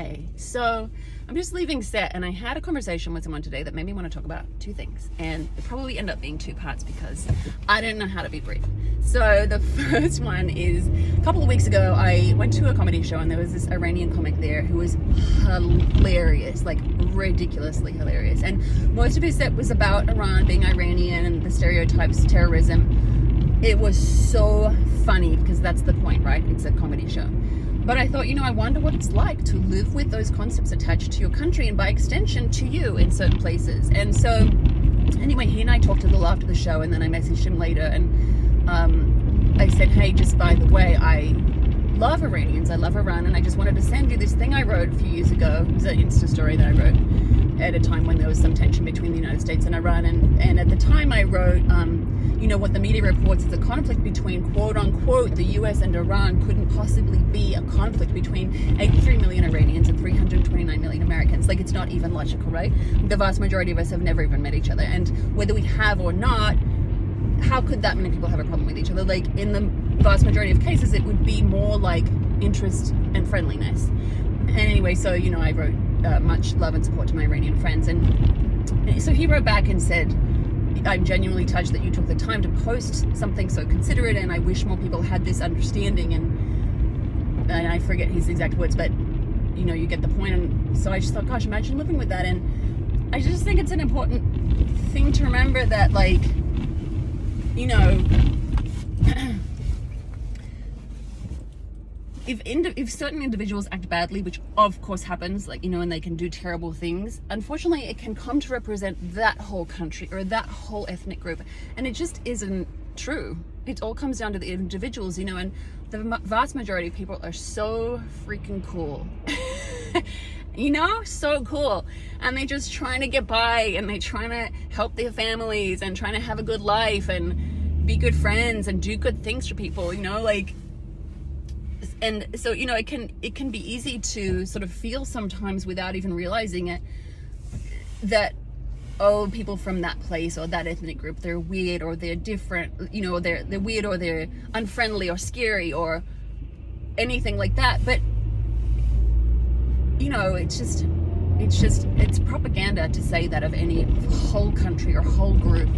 Hi. So I'm just leaving set, and I had a conversation with someone today that made me want to talk about two things, and it probably end up being two parts because I don't know how to be brief. So the first one is, a couple of weeks ago I went to a comedy show, and there was this Iranian comic there who was hilarious, like ridiculously hilarious, and most of his set was about Iran, being Iranian, and the stereotypes, terrorism. It was so funny because that's the point, right? It's a comedy show. But I thought, I wonder what it's like to live with those concepts attached to your country and by extension to you in certain places. And so anyway, he and I talked a little after the show, and then I messaged him later, and I said, hey, just by the way, I love Iranians, I love Iran, and I just wanted to send you this thing I wrote a few years ago. It was an Insta story that I wrote at a time when there was some tension between the United States and Iran, and at the time I wrote, what the media reports is a conflict between, quote unquote, the US and Iran couldn't possibly be a conflict between 83 million Iranians and 329 million Americans. Like, it's not even logical, right? The vast majority of us have never even met each other, and whether we have or not, how could that many people have a problem with each other? Like, in the vast majority of cases, it would be more like interest and friendliness. And anyway, so, I wrote much love and support to my Iranian friends, and so he wrote back and said, I'm genuinely touched that you took the time to post something so considerate, and I wish more people had this understanding, and I forget his exact words, but you get the point. And so I just thought, gosh, imagine living with that. And I just think it's an important thing to remember that, like, if certain individuals act badly, which of course happens, like, and they can do terrible things, unfortunately it can come to represent that whole country or that whole ethnic group, and it just isn't true. It all comes down to the individuals, and the vast majority of people are so freaking cool. So cool, and they're just trying to get by, and they're trying to help their families and trying to have a good life and be good friends and do good things for people, and so, it can be easy to sort of feel sometimes, without even realizing it, that, people from that place or that ethnic group, they're weird or they're different, they're weird or they're unfriendly or scary or anything like that. But, it's propaganda to say that of any whole country or whole group,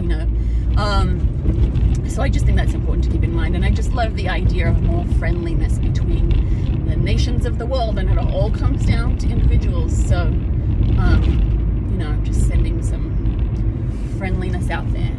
So I just think that's important to keep in mind, and I just love the idea of more friendliness between the nations of the world, and it all comes down to individuals. So, just sending some friendliness out there.